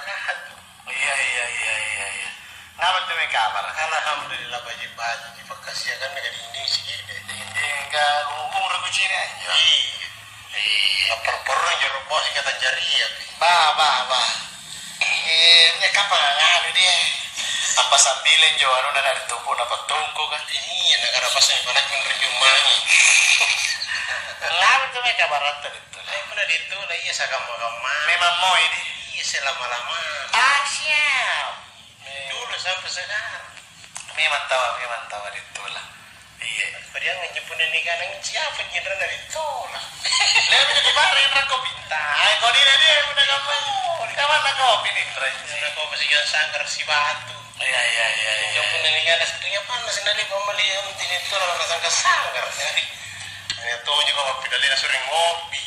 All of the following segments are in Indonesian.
berkah tuh. Iya iya iya iya iya. Ngapa tuh may kabar? Alhamdulillah baji-baji di Bekasi kan dengan ini sih deh. Hindi ka gumugong ragu sini aja. Iya, perang jeruk bos ikatan jari ya. Ba. Ini kapan ngano dia? Apa sambilan jo ano na dari tupo na patungko kan? Iya, negara pas ini panas menerima mangi. Ngapa tuh may kabar dito? Ay, puna dito na iya sa kamar-kamar. Memang mo ini. Iya, selama-lama. Siap. Dulu sampai sekarang. Memang tawa dito lah. Iya. Padahal ngejepun ini kan siapa jenderal dari itu lah. Lebih ke gimana yang rako pinta? Ay, kau dia udah kamu. Kawan nak kopi nih, Sudah kau masih jalan sanggar si batu. Iya. Jepun ini kan sebenarnya panas dari pembeli yang penting itu lah rasa sanggar. Ini tuh juga kopi dari sering ngopi.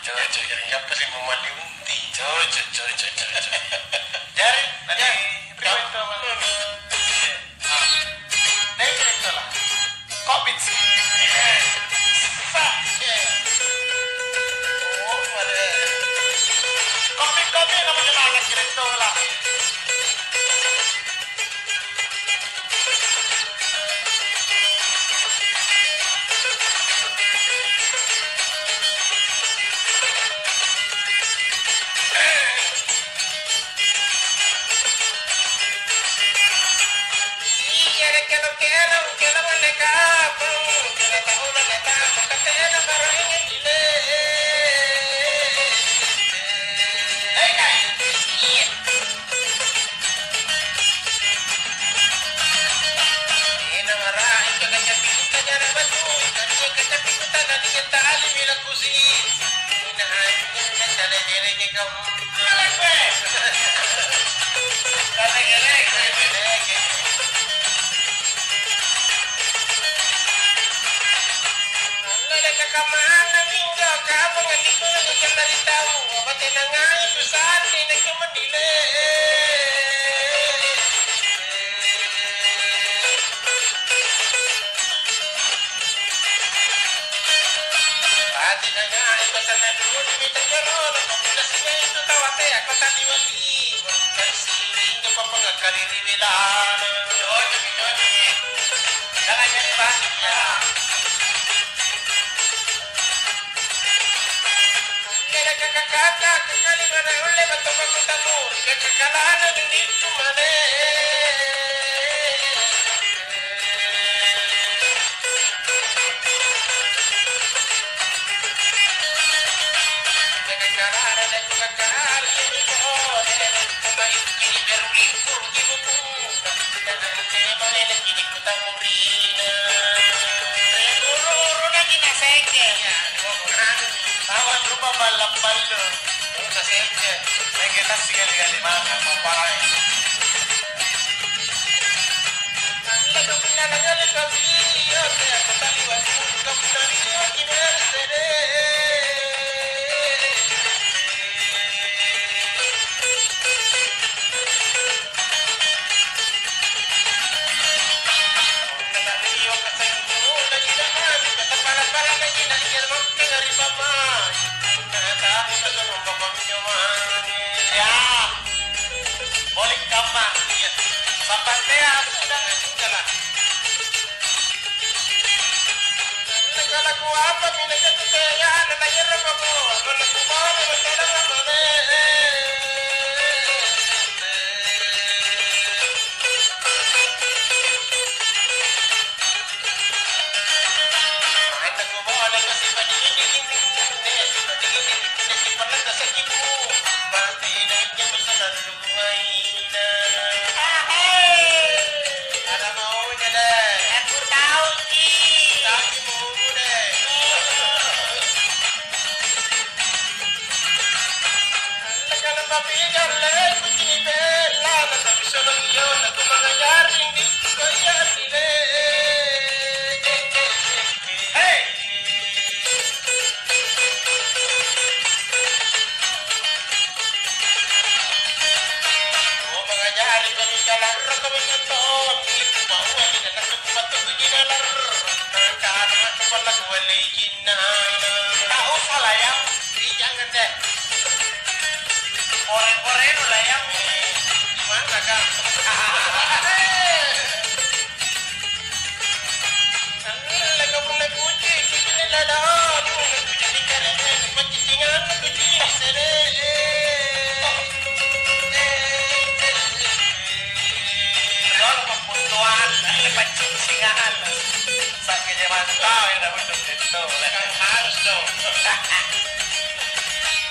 Coba. Jadi siapa sih memali unti? Coba. Jari, nanti beri itu apa? Nanti itu lah. Kopi sih. Kopi naman yung anak kirito lah. Que no me capo, que la paula me tapo, que te la barra en el chile. Ina marai que cachapita ya la batu, que cachapita la niña tali mi la cusi. Ina ay que sale dire que como. Kamana mingga kamu ngatiku dengan dari tahu obat tenangan itu saat ini kemendile hati nanya itu sana dulu diminta jalan komunikasinya itu tawate aku tadi wali dari sini ke pengakali riwilan jangan jadi banyak kakak kali mana oleh betul betul tamu kekalahan itu mana kekalahan dan juga kekalahan ini boleh cuma itu berlimpur ibu dan tema ini kini kita murina ruru lagi naseke ya orang Awan rumah balap balo. kasi May kita sigal-gali mga kaparay. Laga pinanangalit ka video kaya kataliwan ka pinanagawa kinasere Nananiyo ka sa inyo na ginahan katapala-pala na ginahiyar mo kagari pa man Natapos na sa mga pamilyaman Ya. Bolik kama. Sapatea sudah Jalan Nagkalago apa pinagkatusayan na nahirap ako Nagkumahan na magkalang ako Ay nagkumahan na kasi padigin Nasipan lang sa ibu Bati na niya ko sa nalungay na Ada mau niya deh Aku tahu sih. Lagi mau deh Nagkalang papigar lang Kuchini bella Natabi sa bagyo Naku mga yaring Di ko yan nila Hey. Oh mga yaring Kami kalara kami katon Ito ba uwali na nagkumatong ginalar Nagkana ka pala kuwali ginana Tahu salah ya. Di jangan deh Oren-oren lah ya. Gimana Kang? Laga mulai puji, cuci lada, cuci di kanan, pencincingan, cuci di sana. Kalau pembunuhan, ini pencincingan. Sakit zaman tahu yang dapat itu. Kang harus dong.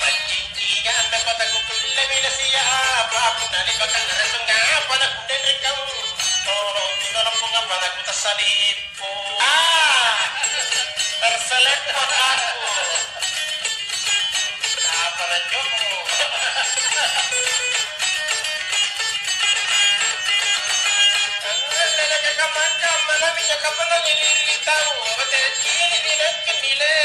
Pencincingan dapat aku pula bila siapa pun dari kota langsung ngapa nak kuda rekam. Tolong tolong pengapa nak ku tersalipu. Terselepot aku. Apa rajokmu? Malamnya kapan lagi tahu betul kini bilang kendile.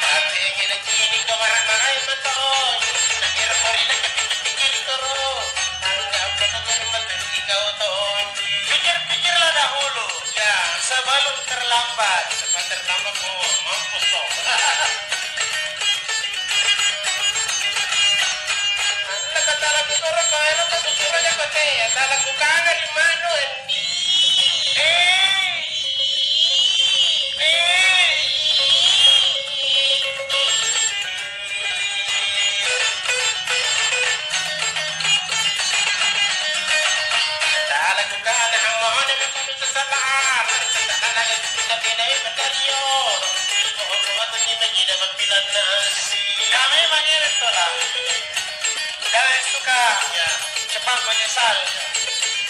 Tapi ingin kini kemarah-marah betul. Nakir mori nak pikir terus. Anggap betul menteri kau tuh. Pikir-pikirlah dahulu. Ya, Sebelum terlambat. sebab terlambat mampus loh. Anda kata lagu korang kau elok tak suruh aja kau teh. Tak lagu kangen di mana ni? Tak lagu kangen hamba ada betul sesalah. Tak lagu kita pindah berdario. Oh, tu ni menjadi mapilan nasi. Kami mengirim lah. Kalian suka Ya, cepat menyesal.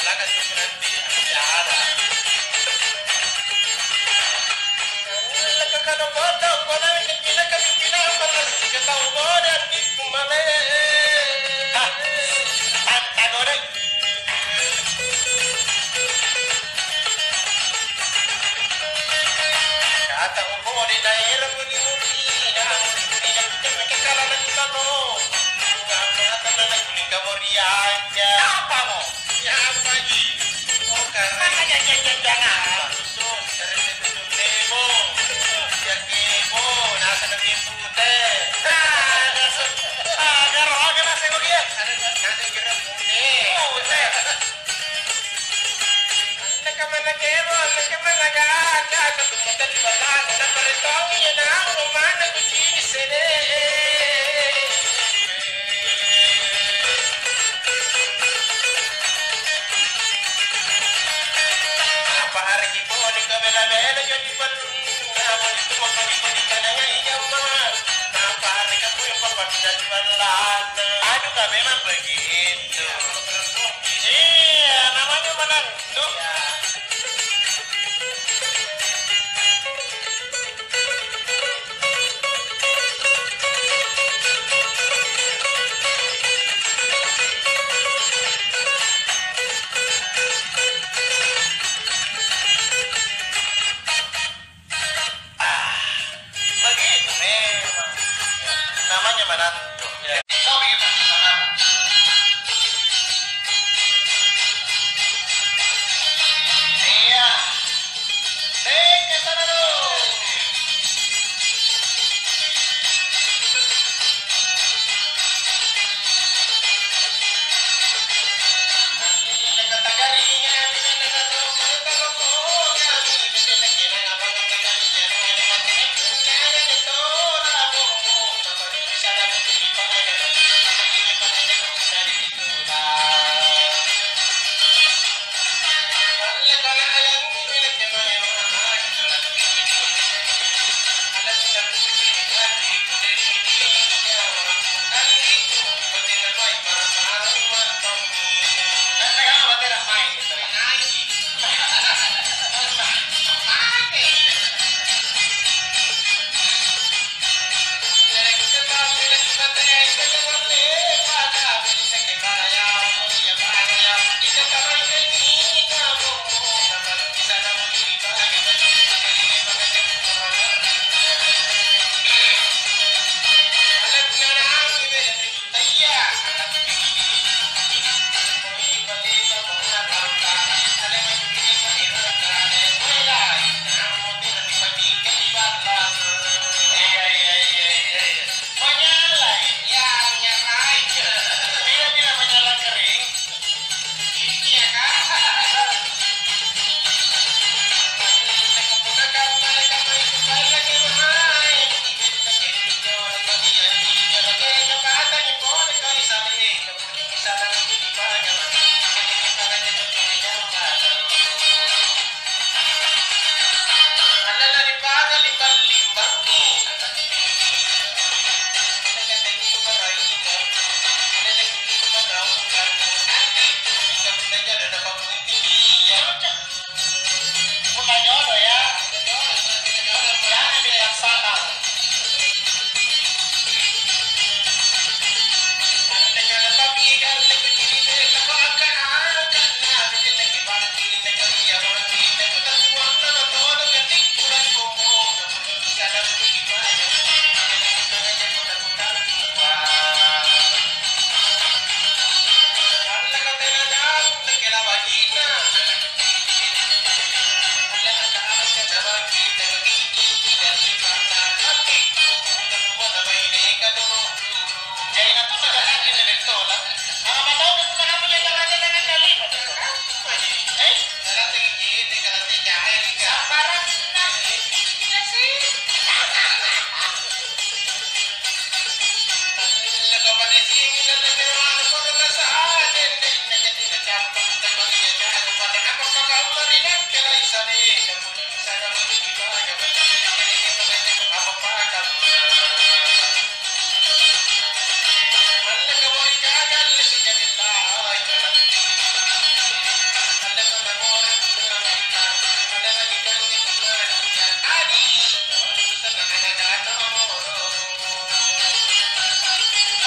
lagan tu nanti ada. Kalau foto, kalau kita kepila pada kita tahu bodoh di kumale. Tak goreng. Kata umur di daerah budi-budi, namun di dalam mereka kalau lagi tahu. Kata mana kuning kamoria aja. Apa mau? Ya apa lagi? Oh karena Makanya jangan. Sus, dari situ nebo, biar kebo, nasa na putih. Garo ka na sa bagian. Nasa kira putih. Putih. Nakamanagero, nakamanagaga, katumutan di balang, naparitong yan ang umana ko sinisene. Apa hari ibu ni kabela-bela jadi balun, namun itu makoni-koni ka na ngay yaman. Apa hari kamu yung papatina di balang. Aduh, kak memang begitu. Iya, namanya menantu. Ya. Begitu memang. Namanya menantu. Ya. Oh, begitu.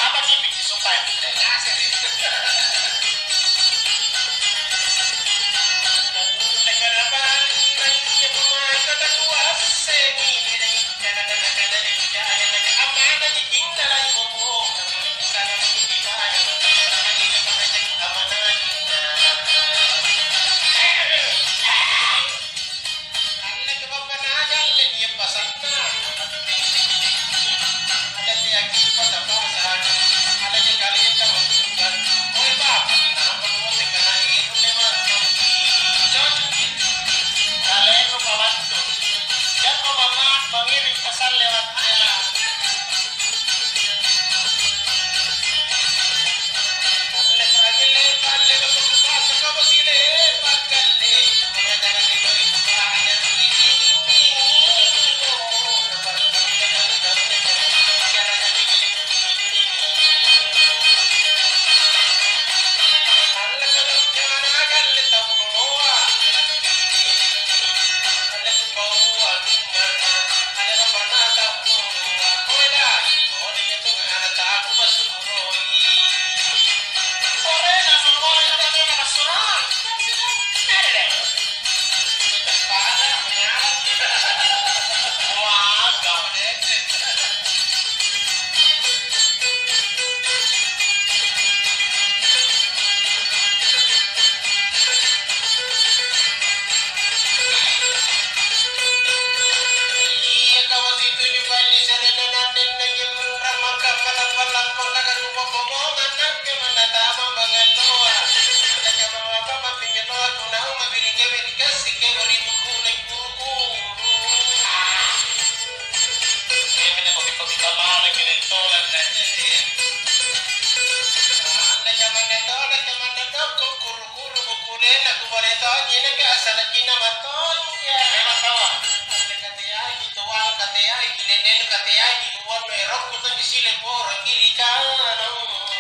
Apa gimmick disumpah? Mengirim pesan lewat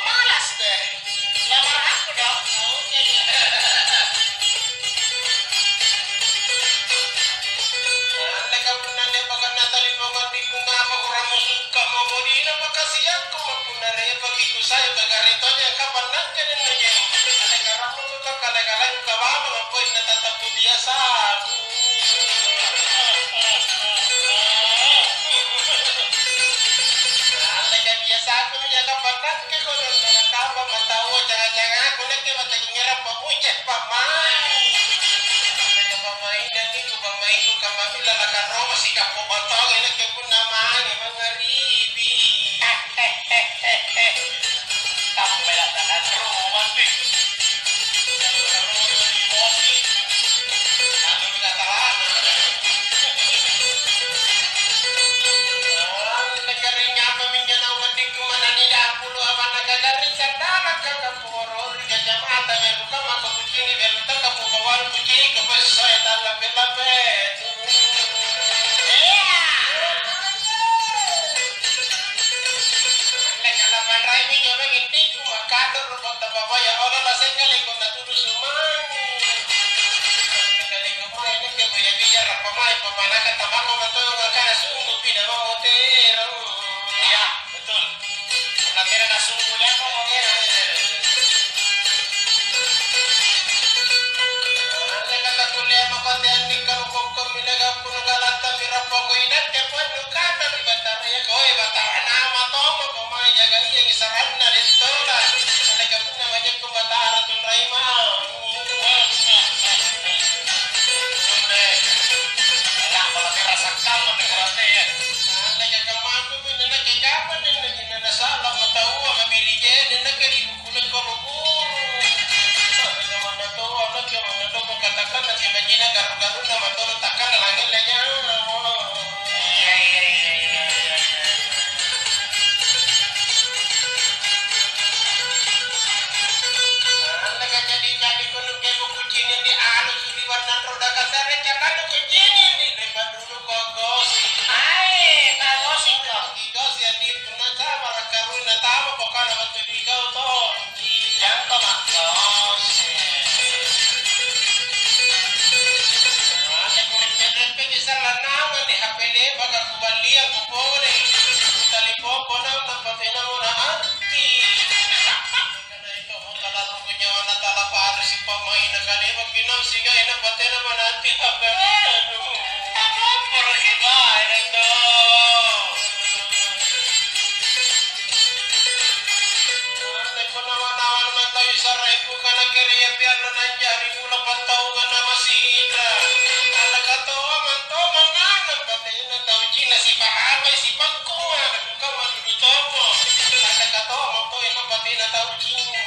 malas deh. Lamar aku dong. Ya, betul. Nakira na sumulan mo, nakira. popo na napatina mo na anti. Kana ito mo talaro ko niya na talapado si pamay na kanima kinamsigay na patina mo na anti haberano. Por que vai, ito? Panawan-nawan man tayo sa raipo ka na kiriyapian na nangyari mula pantaugan na masira. Alagato man to mga nagpatay na tao Gina si Pahabay si Pagkuha nagbuka maluluto mo. Alagato man to yung napatay na tao Gina.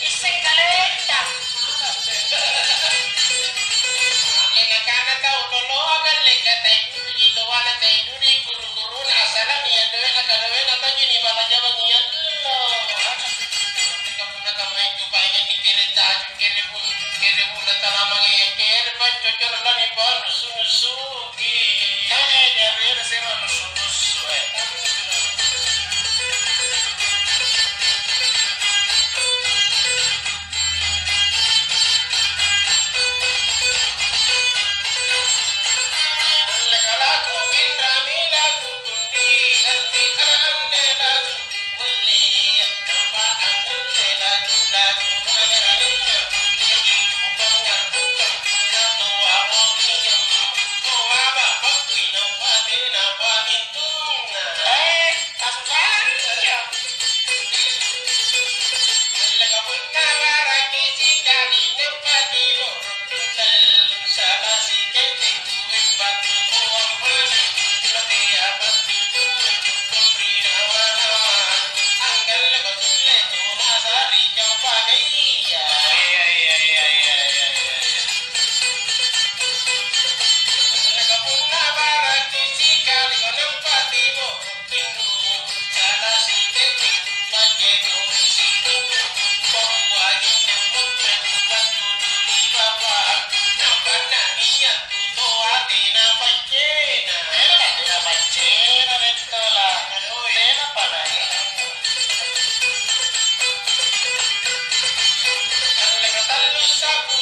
Isang kalita. Inakana tao lologan leka tayo dito wala tayo duri guru-guru na asalan niya dewe na kadawe na tayo ni bala jabang niya. Kamay ko pa yan ikirita kiri muna talamang kiri pa jojor lang iba nusu-nusuki dari na sila nusu-nusu lagu indrami lagu kundi arti ande lagu wali apa ande lagu mengerani jadi bukangan bukan nato awong yang apa bakti nampati nampatin tuna kapan ya lagu nawaraki sikali nampati tal salah sikit kuwi batu Sabu